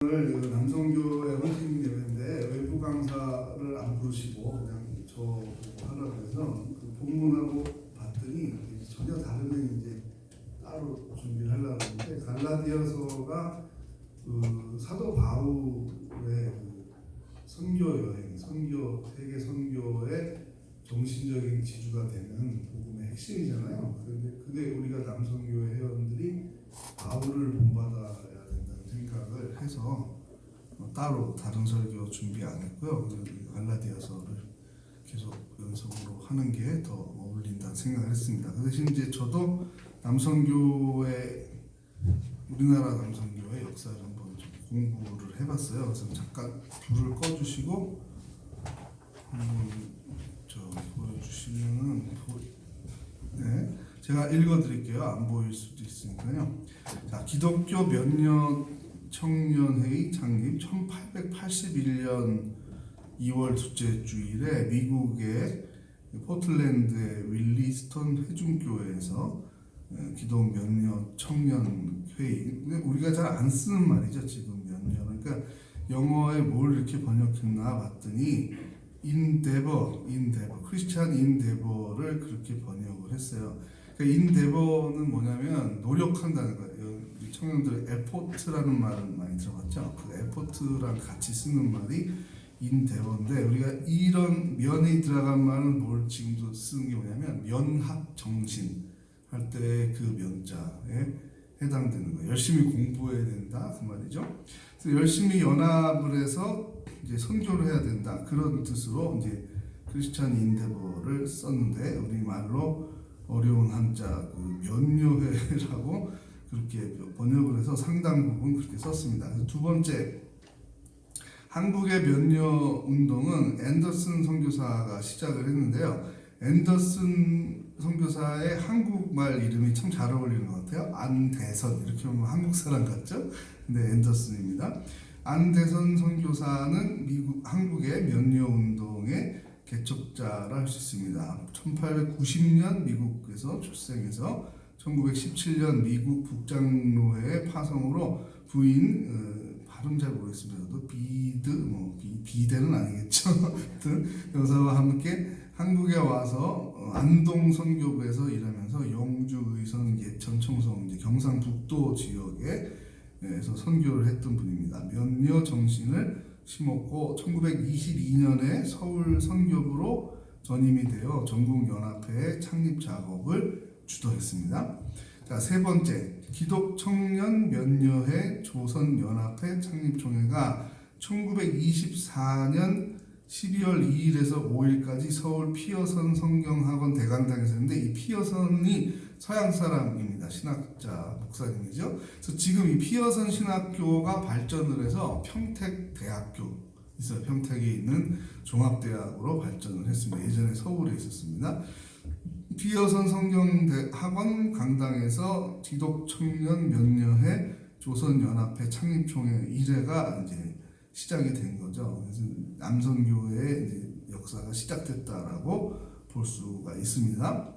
오늘 그 남성교회 헌팅 예배인데 외부 강사를 안 부르시고 그냥 저 보고 하라 그래서 그 본문하고 봤더니 전혀 다른 이제 따로 준비를 하려고 하는데 갈라디아서가 그 사도 바울의 그 선교 여행, 세계 선교의 정신적인 지주가 되는 복음의 핵심이잖아요. 그런데 그게 우리가 남성교회 회원들이 바울을 본받아야 된다는 생각을 해서 따로 다른 설교 준비 안 했고요. 갈라디아서를 계속 연속으로 하는 게 더 어울린다는 생각을 했습니다. 그 대신 이제 저도 남성교회, 우리나라 남성교회 역사를 한번 좀 공부를 해봤어요. 그래서 잠깐 불을 꺼주시고 보여주시면은 네, 제가 읽어드릴게요. 안 보일 수도 있으니까요. 자, 기독교 면녀 청년회의 창립 1881년 2월 둘째 주일에 미국의 포틀랜드의 윌리스턴 회중교회에서 기독 면녀 청년 회의, 우리가 잘 안 쓰는 말이죠. 지금 면녀, 그러니까 영어에 뭘 이렇게 번역했나 봤더니 크리스찬 인데버를 그렇게 번역을 했어요. 그러니까 인데버는 뭐냐면 노력한다는 거예요. 청년들 에포트라는 말은 많이 들어봤죠. 그 에포트랑 같이 쓰는 말이 인데버인데, 우리가 이런 면이 들어간 말은 뭘 지금도 쓰는 게 뭐냐면 면학 정신 할 때 그 면자에 해당되는 거예요. 열심히 공부해야 된다 그 말이죠. 그래서 열심히 연합을 해서 이제 선교를 해야 된다 그런 뜻으로 이제 크리스찬 인데버를 썼는데, 우리말로 어려운 한자 그 면녀회라고 그렇게 번역을 해서 상당 부분 그렇게 썼습니다. 그래서 두 번째, 한국의 면녀 운동은 앤더슨 선교사가 시작을 했는데요. 앤더슨 선교사의 한국말 이름이 참 잘 어울리는 것 같아요. 안대선, 이렇게 보면 한국 사람 같죠? 근데 앤더슨입니다. 안대선 선교사는 한국의 면녀 운동의 개척자라 할 수 있습니다. 1890년 미국에서 출생해서 1917년 미국 북장로회 파송으로 부인, 발음 잘 모르겠습니다. 비대는 아니겠죠. 여사와 함께 한국에 와서 안동 선교부에서 일하면서 영주, 의선, 예천, 청송, 이제 경상북도 지역에서 선교를 했던 분입니다. 면녀 정신을 심었고 1922년에 서울 선교부로 전임이 되어 전국연합회 창립 작업을 주도했습니다. 자, 세 번째, 기독청년 면녀회 조선연합회 창립총회가 1924년 12월 2일에서 5일까지 서울 피어선 성경학원 대강당에서 했는데, 이 피어선이 서양 사람입니다. 신학자 목사님이죠. 그래서 지금 이 피어선 신학교가 발전을 해서 평택대학교 있어요. 평택에 있는 종합대학으로 발전을 했습니다. 예전에 서울에 있었습니다. 피어선 성경학원 강당에서 기독청년 면녀회 조선연합회 창립총회 1회가 이제 시작이 된 거죠. 그래서 남선교회의 이제 역사가 시작됐다라고 볼 수가 있습니다.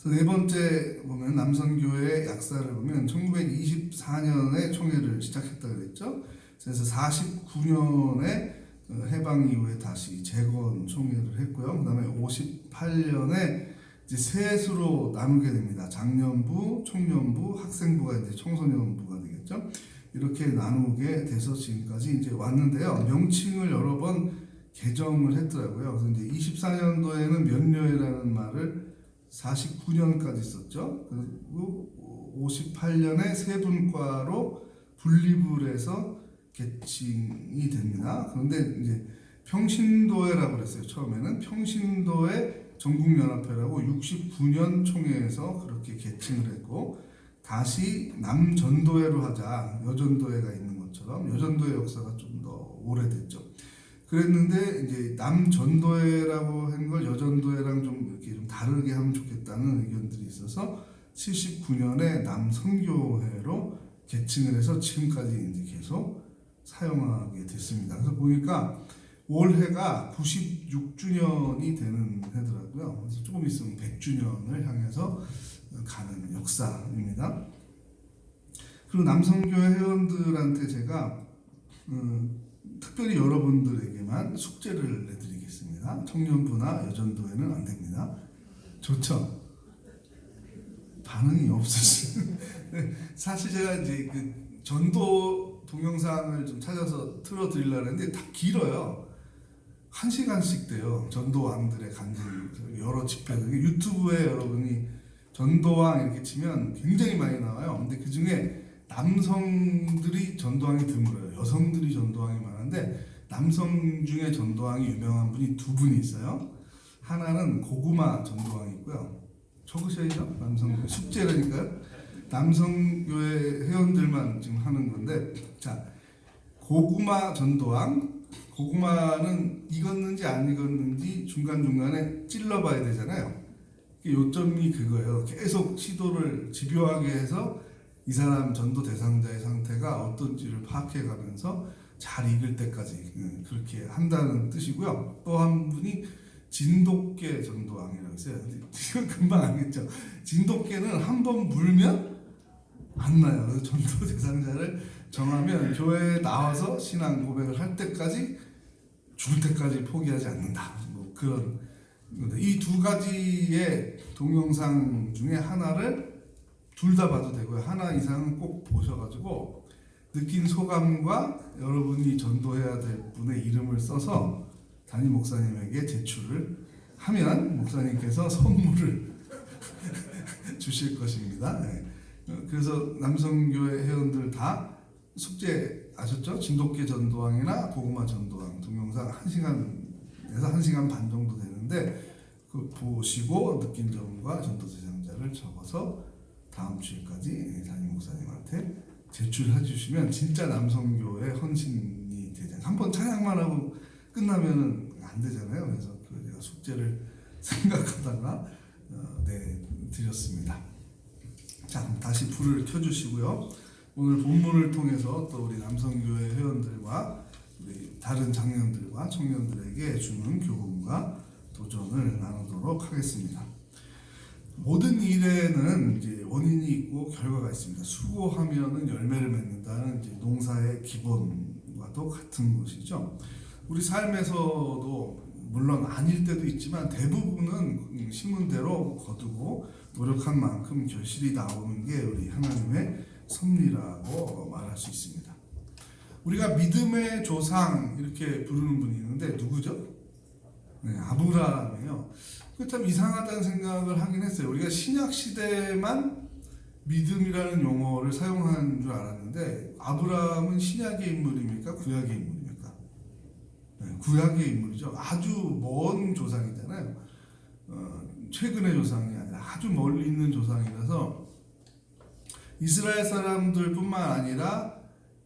그래서 네 번째 보면 남선교회의 역사를 보면 1924년에 총회를 시작했다 그랬죠. 그래서 49년에 해방 이후에 다시 재건 총회를 했고요. 그다음에 58년에 이제 셋으로 나누게 됩니다. 장년부, 청년부, 학생부가 이제 청소년부가 되겠죠. 이렇게 나누게 돼서 지금까지 이제 왔는데요. 명칭을 여러 번 개정을 했더라고요. 그래서 이제 24년도에는 면녀회라는 말을 49년까지 썼죠. 그리고 58년에 세분과로 분립을 해서 개칭이 됩니다. 그런데 이제 평신도회라고 그랬어요. 처음에는 평신도회 전국연합회라고 69년 총회에서 그렇게 개칭을 했고, 다시 남전도회로 하자, 여전도회가 있는 것처럼 여전도회 역사가 좀 더 오래됐죠. 그랬는데 이제 남전도회라고 한 걸 여전도회랑 좀 이렇게 좀 다르게 하면 좋겠다는 의견들이 있어서 79년에 남선교회로 개칭을 해서 지금까지 이제 계속 사용하게 됐습니다. 그래서 보니까 올해가 96주년이 되는 해더라고요. 그래서 조금 있으면 100주년을 향해서 가는 역사입니다. 그리고 남성교회 회원들한테 제가 특별히 여러분들에게만 숙제를 내드리겠습니다. 청년부나 여전도회는 안 됩니다. 좋죠? 반응이 없으시네. 사실 제가 이제 그 전도 동영상을 좀 찾아서 틀어드리려고 했는데 다 길어요. 1시간씩 돼요. 전도왕들의 간증 여러 집회들 유튜브에 여러분이 전도왕 이렇게 치면 굉장히 많이 나와요. 근데 그 중에 남성들이 전도왕이 드물어요. 여성들이 전도왕이 많은데 남성 중에 전도왕이 유명한 분이 두 분이 있어요. 하나는 고구마 전도왕이 있고요. 적으셔야죠. 남성 숙제라니까요. 남성교회 회원들만 지금 하는 건데, 자, 고구마 전도왕. 고구마는 익었는지 안 익었는지 중간중간에 찔러봐야 되잖아요. 요점이 그거예요. 계속 시도를 집요하게 해서 이 사람 전도 대상자의 상태가 어떤지를 파악해가면서 잘 익을 때까지 그렇게 한다는 뜻이고요. 또 한 분이 진돗개 전도왕이라고 있어요. 이건 금방 알겠죠. 진돗개는 한 번 물면 안 나요. 그래서 전도 대상자를 정하면 교회에 나와서 신앙 고백을 할 때까지 죽을 때까지 포기하지 않는다. 뭐 그런 이 두 가지의 동영상 중에 하나를 둘 다 봐도 되고요. 하나 이상은 꼭 보셔가지고 느낀 소감과 여러분이 전도해야 될 분의 이름을 써서 담임 목사님에게 제출을 하면 목사님께서 선물을 주실 것입니다. 네. 그래서 남성교회 회원들 다 숙제 아셨죠? 진돗개 전도왕이나 고구마 전도왕 동영상 1시간에서 1시간 반 정도 되는데 그 보시고 느낀 점과 전도 대상자를 적어서 다음 주에까지 담임 목사님한테 제출해 주시면 진짜 남성교회 헌신이 되죠. 한번 찬양만 하고 끝나면은 안 되잖아요. 그래서 제가 숙제를 생각하다가 드렸습니다. 자, 그럼 다시 불을 켜주시고요. 오늘 본문을 통해서 또 우리 남성교회 회원들과 우리 다른 장년들과 청년들에게 주는 교훈과 도전을 나누도록 하겠습니다. 모든 일에는 이제 원인이 있고 결과가 있습니다. 수고하면은 열매를 맺는다는 이제 농사의 기본과도 같은 것이죠. 우리 삶에서도 물론 아닐 때도 있지만 대부분은 심은 대로 거두고 노력한 만큼 결실이 나오는 게 우리 하나님의 섭리라고 말할 수 있습니다. 우리가 믿음의 조상 이렇게 부르는 분이 있는데 누구죠? 네, 아브라함이에요. 그렇다면 이상하다는 생각을 하긴 했어요. 우리가 신약 시대만 믿음이라는 용어를 사용한 줄 알았는데 아브라함은 신약의 인물입니까? 구약의 인물입니까? 네, 구약의 인물이죠. 아주 먼 조상이잖아요. 최근의 조상이 아니라 아주 멀리 있는 조상이라서 이스라엘 사람들뿐만 아니라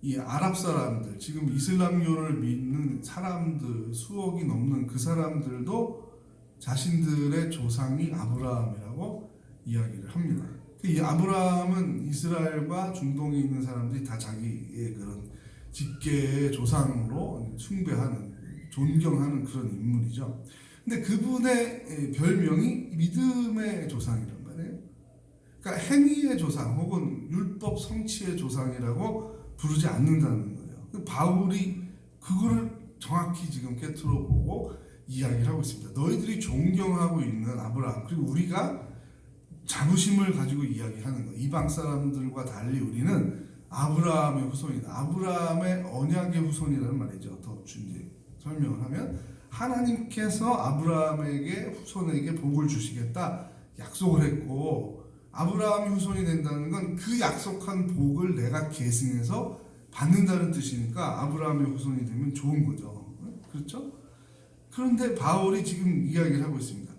이 아랍 사람들, 지금 이슬람교를 믿는 사람들 수억이 넘는 그 사람들도 자신들의 조상이 아브라함이라고 이야기를 합니다. 이 아브라함은 이스라엘과 중동에 있는 사람들이 다 자기의 그런 직계의 조상으로 숭배하는, 존경하는 그런 인물이죠. 근데 그분의 별명이 믿음의 조상이란 말이에요. 그러니까 행위의 조상 혹은 율법 성취의 조상이라고 부르지 않는다는 거예요. 바울이 그거를 정확히 지금 깨트려 보고 이야기를 하고 있습니다. 너희들이 존경하고 있는 아브라함, 그리고 우리가 자부심을 가지고 이야기하는 거예요. 이방 사람들과 달리 우리는 아브라함의 후손이다. 아브라함의 언약의 후손이라는 말이죠. 더 이제 설명을 하면 하나님께서 아브라함에게 후손에게 복을 주시겠다 약속을 했고, 아브라함이 후손이 된다는 건 그 약속한 복을 내가 계승해서 받는다는 뜻이니까 아브라함의 후손이 되면 좋은 거죠. 그렇죠? 그런데 바울이 지금 이야기를 하고 있습니다.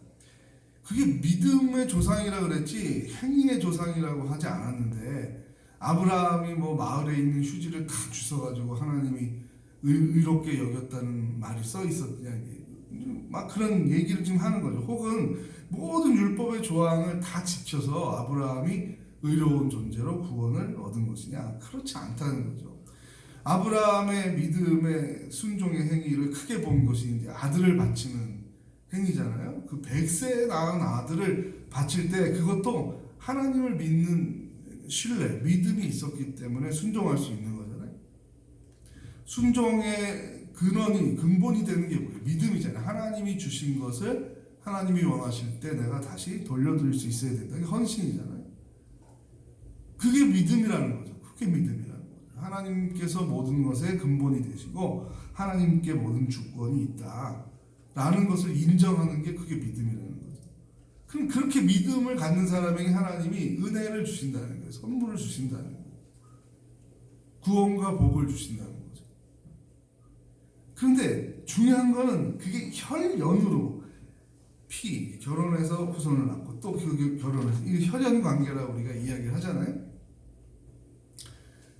그게 믿음의 조상이라 그랬지 행위의 조상이라고 하지 않았는데, 아브라함이 뭐 마을에 있는 휴지를 다 주워가지고 하나님이 의롭게 여겼다는 말이 써 있었냐, 막 그런 얘기를 지금 하는 거죠. 혹은 모든 율법의 조항을 다 지켜서 아브라함이 의로운 존재로 구원을 얻은 것이냐? 그렇지 않다는 거죠. 아브라함의 믿음의 순종의 행위를 크게 본 것이 이제 아들을 바치는 행위잖아요. 그 100세에 낳은 아들을 바칠 때 그것도 하나님을 믿는 신뢰, 믿음이 있었기 때문에 순종할 수 있는 거잖아요. 순종의 근본이 되는 게 뭐예요? 믿음이잖아요. 하나님이 주신 것을 하나님이 원하실 때 내가 다시 돌려드릴 수 있어야 된다. 이게 헌신이잖아요. 그게 믿음이라는 거죠. 그게 믿음이라는 거죠. 하나님께서 모든 것의 근본이 되시고 하나님께 모든 주권이 있다라는 것을 인정하는 게 그게 믿음이라는 거죠. 그럼 그렇게 믿음을 갖는 사람에게 하나님이 은혜를 주신다는 거예요. 선물을 주신다는 거예요. 구원과 복을 주신다는 거죠. 그런데 중요한 거는 그게 혈연으로 결혼해서 후손을 낳고 또 결혼해서 이 혈연 관계라고 우리가 이야기를 하잖아요.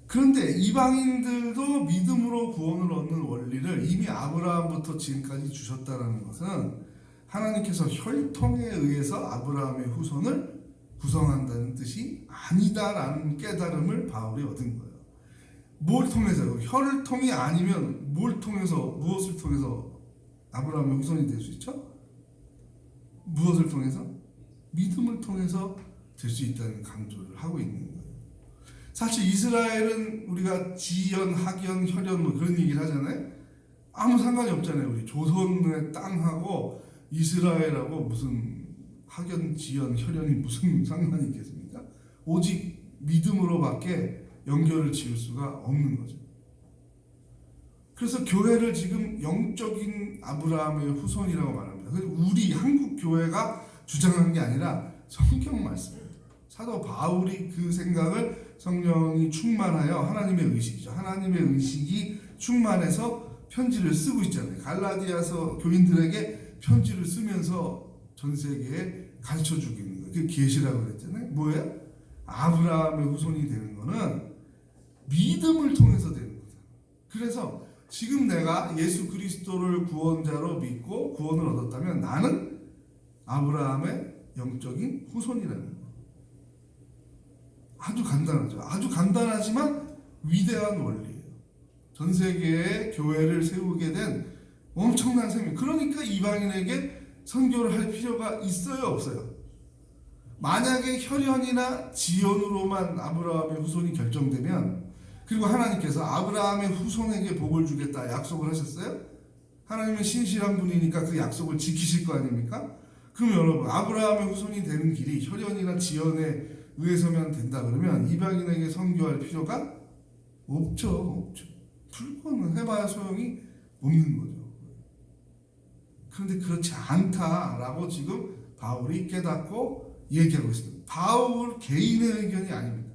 그런데 이방인들도 믿음으로 구원을 얻는 원리를 이미 아브라함부터 지금까지 주셨다는 것은 하나님께서 혈통에 의해서 아브라함의 후손을 구성한다는 뜻이 아니다라는 깨달음을 바울이 얻은 거예요. 뭘 통해서요? 혈통이 아니면 무엇을 통해서 아브라함의 후손이 될 수 있죠? 무엇을 통해서? 믿음을 통해서 될 수 있다는 강조를 하고 있는 거예요. 사실 이스라엘은 우리가 지연, 학연, 혈연 뭐 그런 얘기를 하잖아요. 아무 상관이 없잖아요. 우리 조선의 땅하고 이스라엘하고 무슨 학연, 지연, 혈연이 무슨 상관이 있겠습니까? 오직 믿음으로밖에 연결을 지을 수가 없는 거죠. 그래서 교회를 지금 영적인 아브라함의 후손이라고 말합니다. 우리 한국 교회가 주장한 게 아니라 성경 말씀입니다. 사도 바울이 그 생각을 성령이 충만하여 하나님의 의식이죠. 하나님의 의식이 충만해서 편지를 쓰고 있잖아요. 갈라디아서 교인들에게 편지를 쓰면서 전 세계에 가르쳐 주고 있는 거예요. 그게 계시라고 그랬잖아요. 뭐예요? 아브라함의 후손이 되는 거는 믿음을 통해서 되는 거죠. 그래서 지금 내가 예수 그리스도를 구원자로 믿고 구원을 얻었다면 나는 아브라함의 영적인 후손이라는 거예요. 아주 간단하죠. 아주 간단하지만 위대한 원리예요. 전 세계에 교회를 세우게 된 엄청난 생명. 그러니까 이방인에게 선교를 할 필요가 있어요, 없어요? 만약에 혈연이나 지연으로만 아브라함의 후손이 결정되면, 그리고 하나님께서 아브라함의 후손에게 복을 주겠다 약속을 하셨어요? 하나님은 신실한 분이니까 그 약속을 지키실 거 아닙니까? 그럼 여러분, 아브라함의 후손이 되는 길이 혈연이나 지연에 의해서만 된다 그러면 이방인에게 선교할 필요가 없죠. 불법은 해봐야 소용이 없는 거죠. 그런데 그렇지 않다라고 지금 바울이 깨닫고 얘기하고 있습니다. 바울 개인의 의견이 아닙니다.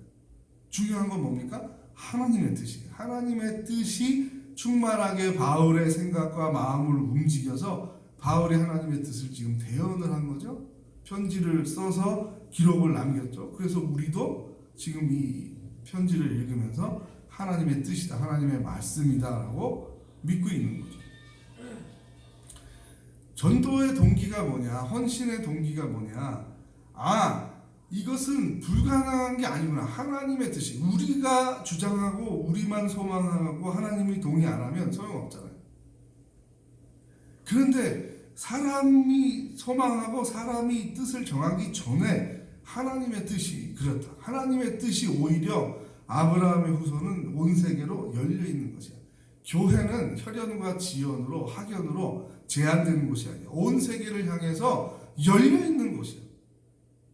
중요한 건 뭡니까? 하나님의 뜻이에요. 하나님의 뜻이 충만하게 바울의 생각과 마음을 움직여서 바울이 하나님의 뜻을 지금 대언을 한 거죠. 편지를 써서 기록을 남겼죠. 그래서 우리도 지금 이 편지를 읽으면서 하나님의 뜻이다, 하나님의 말씀이다라고 믿고 있는 거죠. 전도의 동기가 뭐냐? 헌신의 동기가 뭐냐? 이것은 불가능한 게 아니구나. 하나님의 뜻이. 우리가 주장하고 우리만 소망하고 하나님이 동의 안 하면 소용없잖아요. 그런데 사람이 소망하고 사람이 뜻을 정하기 전에 하나님의 뜻이 그렇다. 하나님의 뜻이 오히려 아브라함의 후손은 온 세계로 열려 있는 것이야. 교회는 혈연과 지연으로 학연으로 제한되는 곳이 아니야. 온 세계를 향해서 열려 있는 곳이야.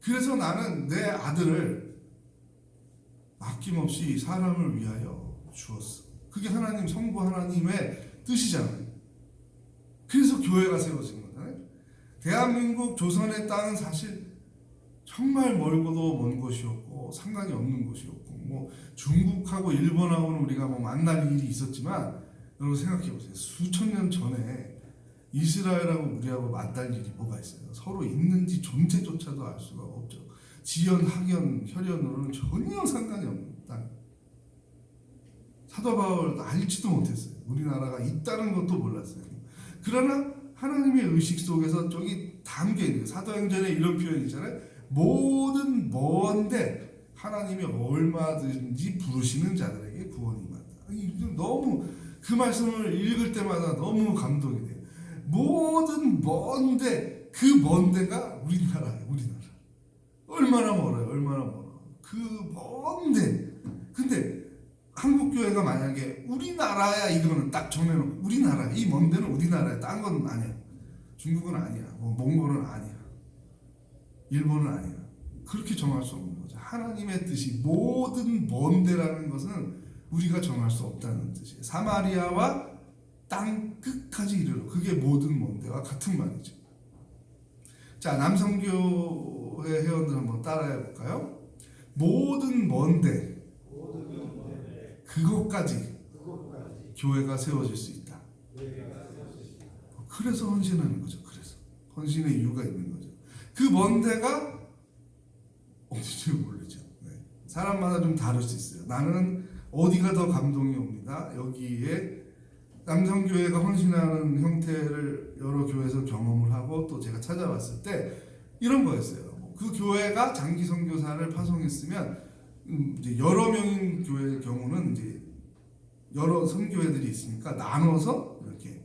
그래서 나는 내 아들을 아낌없이 사람을 위하여 주었어. 그게 하나님 성부 하나님의 뜻이잖아요. 그래서 교회가 세워진 거잖아요. 대한민국 조선의 땅은 사실 정말 멀고도 먼 곳이었고 상관이 없는 곳이었고 뭐 중국하고 일본하고는 우리가 뭐 만날 일이 있었지만 여러분 생각해 보세요. 수천 년 전에 이스라엘하고 우리하고 만날 일이 뭐가 있어요? 서로 있는지 존재조차도 알 수가 없죠. 지연, 학연, 혈연으로는 전혀 상관이 없는 땅. 사도 바울 알지도 못했어요. 우리나라가 있다는 것도 몰랐어요. 그러나 하나님의 의식 속에서 저기 담겨있는 사도행전에 이런 표현이 있잖아요. 모든 먼데 하나님이 얼마든지 부르시는 자들에게 구원이 임한다. 너무 그 말씀을 읽을 때마다 너무 감동이 돼요. 모든 먼데 그 먼데가 우리나라예요. 우리나라. 얼마나 멀어요. 얼마나 멀어. 그 먼데. 근데 한국 교회가 만약에 우리나라야 이거는 딱 정해놓고 우리나라 이 먼 데는 우리나라야. 딴 건 아니야. 중국은 아니야. 뭐 몽골은 아니야. 일본은 아니야. 그렇게 정할 수 없는 거죠. 하나님의 뜻이 모든 먼 데라는 것은 우리가 정할 수 없다는 뜻이에요. 사마리아와 땅 끝까지 이르러 그게 모든 먼 데와 같은 말이죠. 자, 남성교회 회원들 한번 따라해 볼까요? 모든 먼데 그것까지 교회가 세워질 수 있다. 그래서 헌신하는 거죠. 그래서 헌신의 이유가 있는 거죠. 그 먼 데가 어딘지 모르죠. 네. 사람마다 좀 다를 수 있어요. 나는 어디가 더 감동이 옵니다. 여기에 남성교회가 헌신하는 형태를 여러 교회에서 경험을 하고 또 제가 찾아봤을 때 이런 거였어요. 그 교회가 장기 선교사를 파송했으면 이제 여러 명인 교회의 경우는 이제 여러 선교회들이 있으니까 나눠서 이렇게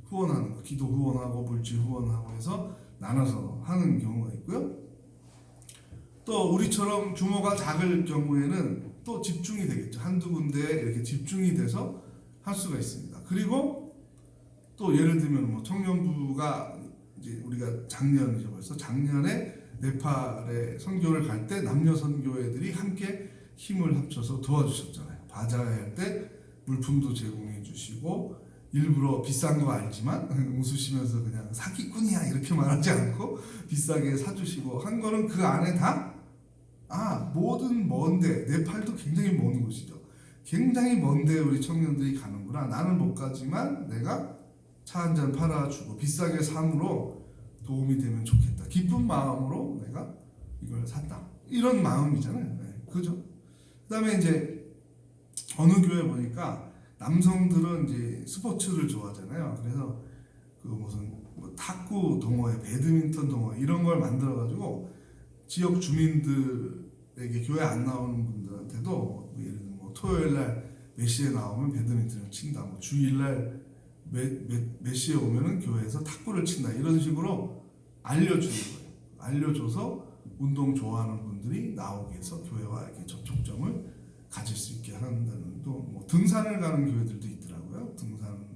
후원하는 거, 기도 후원하고 물질 후원하고 해서 나눠서 하는 경우가 있고요. 또 우리처럼 규모가 작을 경우에는 또 집중이 되겠죠. 한두 군데에 이렇게 집중이 돼서 할 수가 있습니다. 그리고 또 예를 들면 뭐 청년부가 이제 우리가 작년이죠. 벌써 작년에 네팔에 선교를 갈 때 남녀 선교회들이 함께 힘을 합쳐서 도와주셨잖아요. 바자회 할 때 물품도 제공해 주시고 일부러 비싼 거 알지만 웃으시면서 그냥 사기꾼이야 이렇게 말하지 않고 비싸게 사주시고 한 거는 그 안에 다 모든 먼데 네팔도 굉장히 먼 곳이죠. 굉장히 먼데 우리 청년들이 가는구나. 나는 못 가지만 내가 차 한 잔 팔아주고 비싸게 삼으로 도움이 되면 좋겠다. 기쁜 마음으로 내가 이걸 샀다. 이런 마음이잖아요. 네, 그죠? 그다음에 이제 어느 교회 보니까 남성들은 이제 스포츠를 좋아하잖아요. 그래서 그 무슨 뭐 탁구 동호회, 배드민턴 동호회 이런 걸 만들어가지고 지역 주민들에게 교회 안 나오는 분들한테도 뭐 예를 들면 뭐 토요일 날 몇 시에 나오면 배드민턴을 친다. 뭐 주일 날 몇 시에 오면은 교회에서 탁구를 친다. 이런 식으로 알려주는 거예요. 알려줘서 운동 좋아하는 분들이 나오게 해서 교회와 이렇게 접촉점을 가질 수 있게 한다는 또 뭐 등산을 가는 교회들도 있더라고요. 등산을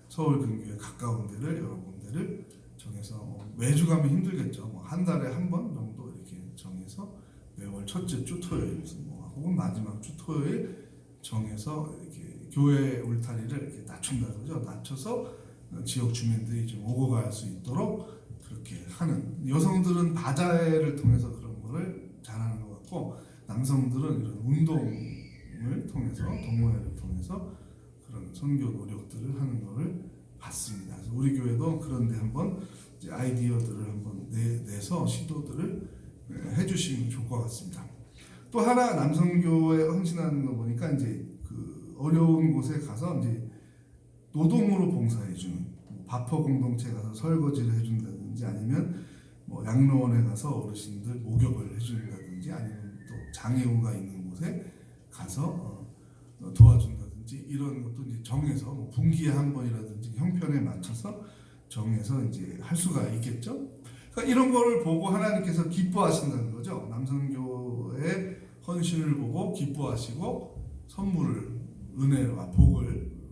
서울 근교에 가까운 데를 여러 군데를 정해서 매주 가면 힘들겠죠. 뭐 한 달에 한 번 정도 이렇게 정해서 매월 첫째 주 토요일 뭐 혹은 마지막 주 토요일 정해서 이렇게 교회 울타리를 이렇게 낮춘다 그러죠. 낮춰서 지역 주민들이 좀 오고 갈 수 있도록 그렇게 하는. 여성들은 바자회를 통해서 그런 거를 잘하는 것 같고 남성들은 이런 운동을 통해서 동호회를 통해서 그런 선교 노력들을 하는 거를 봤습니다. 그래서 우리 교회도 그런데 한번 이제 아이디어들을 한번 내서 시도들을 해주시면 좋을 것 같습니다. 또 하나 남성교회 헌신하는 거 보니까 이제 그 어려운 곳에 가서 이제 노동으로 봉사해주는 바퍼 공동체 가서 설거지를 해준다든지 아니면 뭐 양로원에 가서 어르신들 목욕을 해준다든지 아니면 또 장애우가 있는 곳에 가서 도와준다든지 이런 것도 이제 정해서 뭐 분기에 한 번이라든지 형편에 맞춰서 정해서 이제 할 수가 있겠죠. 그러니까 이런 거를 보고 하나님께서 기뻐하신다는 거죠. 남성교회 헌신을 보고 기뻐하시고 선물을 은혜와 복을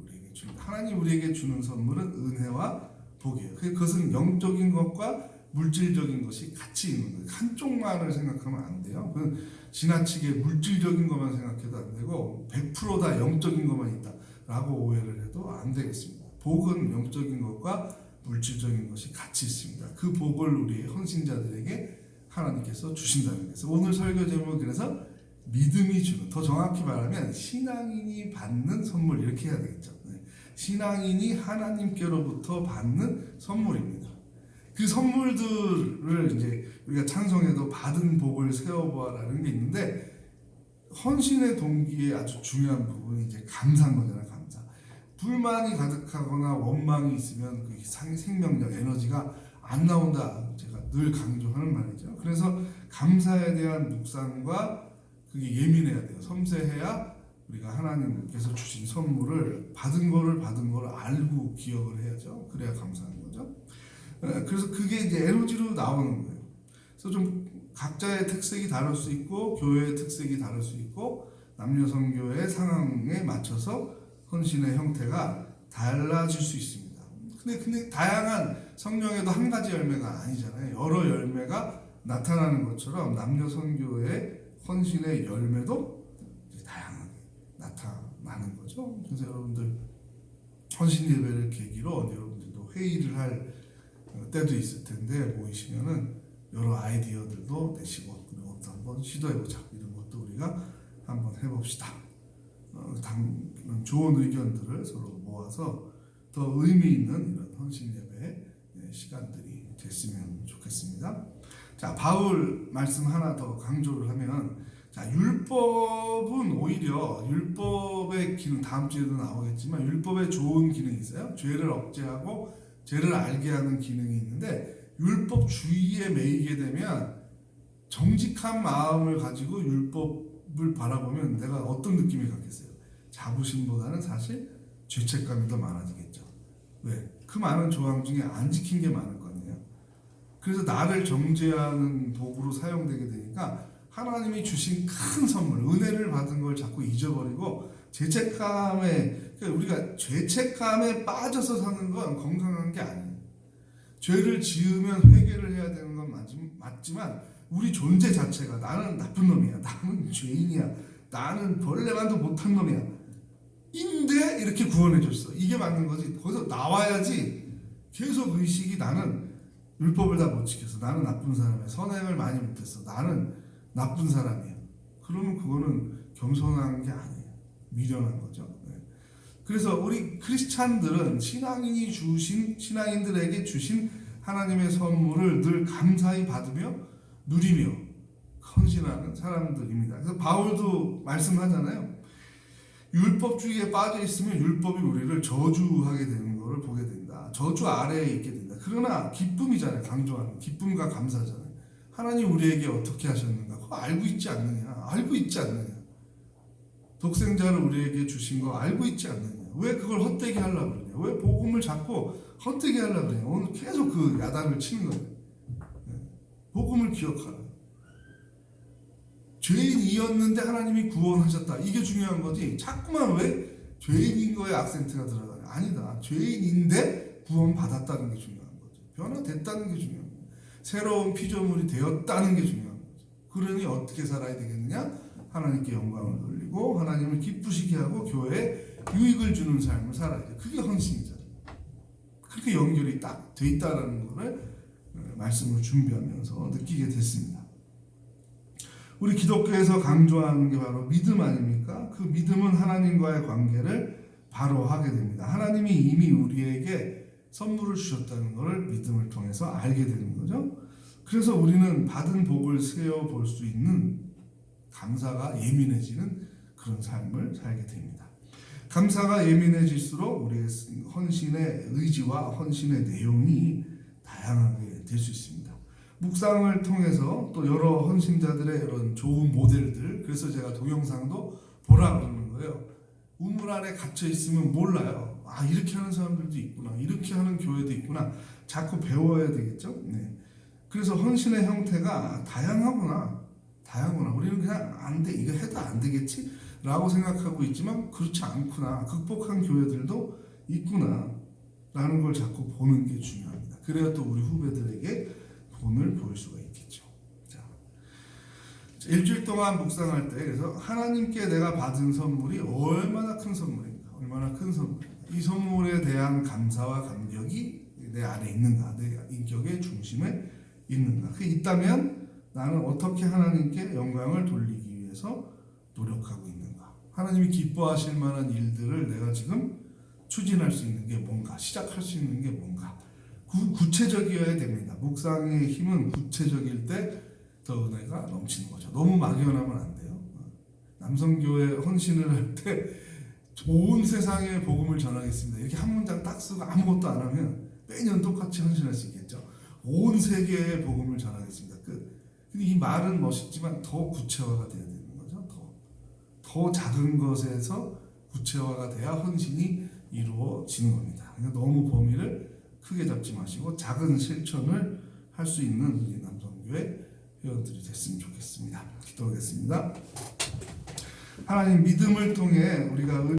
우리에게 줍니다. 하나님 우리에게 주는 선물은 은혜와 복이에요. 그것은 영적인 것과 물질적인 것이 같이 있는 거예요. 한쪽만을 생각하면 안 돼요. 그건 지나치게 물질적인 것만 생각해도 안 되고 100%다 영적인 것만 있다라고 오해를 해도 안 되겠습니다. 복은 영적인 것과 물질적인 것이 같이 있습니다. 그 복을 우리 헌신자들에게 하나님께서 주신다는 것에서 오늘 설교 제목은 그래서 믿음이 주는, 더 정확히 말하면 신앙인이 받는 선물 이렇게 해야 되겠죠. 신앙인이 하나님께로부터 받는 선물입니다. 그 선물들을 이제 우리가 찬송에도 받은 복을 세워보아라는 게 있는데 헌신의 동기의 아주 중요한 부분이 이제 감사인 거잖아요. 감사. 불만이 가득하거나 원망이 있으면 그 생명력, 에너지가 안 나온다. 제가 늘 강조하는 말이죠. 그래서 감사에 대한 묵상과 그게 예민해야 돼요. 섬세해야 우리가 하나님께서 주신 선물을 받은 거를 알고 기억을 해야죠. 그래야 감사하는 거죠. 그래서 그게 이제 에너지로 나오는 거예요. 그래서 좀 각자의 특색이 다를 수 있고 교회의 특색이 다를 수 있고 남녀 선교의 상황에 맞춰서 헌신의 형태가 달라질 수 있습니다. 근데 다양한 성령에도 한 가지 열매가 아니잖아요. 여러 열매가 나타나는 것처럼 남녀 선교의 헌신의 열매도 다양하게 나타나는 거죠. 그래서 여러분들 헌신 예배를 계기로 여러분들도 회의를 할 때도 있을 텐데 모이시면은 여러 아이디어들도 내시고 그리고 또 한번 시도해보자 이런 것도 우리가 한번 해봅시다. 좋은 의견들을 서로 모아서 더 의미 있는 이런 헌신 예배 시간들이 됐으면 좋겠습니다. 자, 바울 말씀 하나 더 강조를 하면, 자, 율법은 오히려 율법의 기능, 다음 주에도 나오겠지만 율법에 좋은 기능이 있어요. 죄를 억제하고 죄를 알게 하는 기능이 있는데, 율법주의에 매이게 되면 정직한 마음을 가지고 율법을 바라보면 내가 어떤 느낌이 갖겠어요? 자부심보다는 사실 죄책감이 더 많아지겠죠. 왜? 그 많은 조항 중에 안 지킨 게 많을 거 아니에요. 그래서 나를 정죄하는 도구로 사용되게 되니까 하나님이 주신 큰 선물, 은혜를 받은 걸 자꾸 잊어버리고 죄책감에, 그러니까 우리가 죄책감에 빠져서 사는 건 건강한 게 아니에요. 죄를 지으면 회개를 해야 되는 건 맞지만 우리 존재 자체가 나는 나쁜 놈이야, 나는 죄인이야, 나는 벌레만도 못한 놈이야 인데 이렇게 구원해 줬어. 이게 맞는 거지. 거기서 나와야지 계속 의식이 나는 율법을 다 못 지켰어, 나는 나쁜 사람이야, 선행을 많이 못했어, 나는 나쁜 사람이야. 그러면 그거는 겸손한 게 아니에요. 미련한 거죠. 네. 그래서 우리 크리스찬들은 신앙인들에게 주신 하나님의 선물을 늘 감사히 받으며 누리며 헌신하는 사람들입니다. 그래서 바울도 말씀하잖아요. 율법주의에 빠져 있으면 율법이 우리를 저주하게 되는 것을 보게 된다. 저주 아래에 있게 된다. 그러나 기쁨이잖아요. 강조하는 기쁨과 감사잖아요. 하나님 우리에게 어떻게 하셨는가? 그거 알고 있지 않느냐? 알고 있지 않느냐? 독생자를 우리에게 주신 거 알고 있지 않느냐? 왜 그걸 헛되게 하려고 그러냐? 왜 복음을 자꾸 헛되게 하려고 그러냐? 오늘 계속 그 야단을 치는 거예요. 복음을 기억하라. 죄인이었는데 하나님이 구원하셨다. 이게 중요한 거지. 자꾸만 왜 죄인인 거에 악센트가 들어가냐? 아니다. 죄인인데 구원받았다는 게 중요한 거죠. 변화됐다는 게 중요한 거죠. 새로운 피조물이 되었다는 게 중요한 거죠. 그러니 어떻게 살아야 되겠느냐? 하나님께 영광을 돌리고 하나님을 기쁘시게 하고 교회에 유익을 주는 삶을 살아야 돼. 그게 헌신이잖아요. 그렇게 연결이 딱 돼 있다라는 거를 말씀을 준비하면서 느끼게 됐습니다. 우리 기독교에서 강조하는 게 바로 믿음 아닙니까? 그 믿음은 하나님과의 관계를 바로 하게 됩니다. 하나님이 이미 우리에게 선물을 주셨다는 것을 믿음을 통해서 알게 되는 거죠. 그래서 우리는 받은 복을 세어볼 수 있는 감사가 예민해지는 그런 삶을 살게 됩니다. 감사가 예민해질수록 우리의 헌신의 의지와 헌신의 내용이 다양하게 될 수 있습니다. 묵상을 통해서 또 여러 헌신자들의 이런 좋은 모델들, 그래서 제가 동영상도 보라 그러는 거예요. 우물 안에 갇혀 있으면 몰라요. 아, 이렇게 하는 사람들도 있구나, 이렇게 하는 교회도 있구나. 자꾸 배워야 되겠죠. 네. 그래서 헌신의 형태가 다양하구나. 우리는 그냥 안 돼, 이거 해도 안 되겠지 라고 생각하고 있지만 그렇지 않구나, 극복한 교회들도 있구나 라는 걸 자꾸 보는 게 중요합니다. 그래야 또 우리 후배들에게 본을 보일 수가 있겠죠. 자, 일주일 동안 묵상할 때, 그래서 하나님께 내가 받은 선물이 얼마나 큰 선물인가, 얼마나 큰 선물인가, 이 선물에 대한 감사와 감격이 내 안에 있는가, 내 인격의 중심에 있는가. 그게 있다면 나는 어떻게 하나님께 영광을 돌리기 위해서 노력하고 있는가, 하나님이 기뻐하실 만한 일들을 내가 지금 추진할 수 있는 게 뭔가, 시작할 수 있는 게 뭔가, 구체적이어야 됩니다. 묵상의 힘은 구체적일 때 더 은혜가 넘치는 거죠. 너무 막연하면 안 돼요. 남성교회 헌신을 할 때 온 세상에 복음을 전하겠습니다, 이렇게 한 문장 딱 쓰고 아무것도 안 하면 매년 똑같이 헌신할 수 있겠죠. 온 세계에 복음을 전하겠습니다. 끝. 근데 이 말은 멋있지만 더 구체화가 돼야 되는 거죠. 더 작은 것에서 구체화가 돼야 헌신이 이루어지는 겁니다. 그러니까 너무 범위를 크게 잡지 마시고 작은 실천을 할 수 있는 우리 남성교회 회원들이 됐으면 좋겠습니다. 기도하겠습니다. 하나님, 믿음을 통해 우리가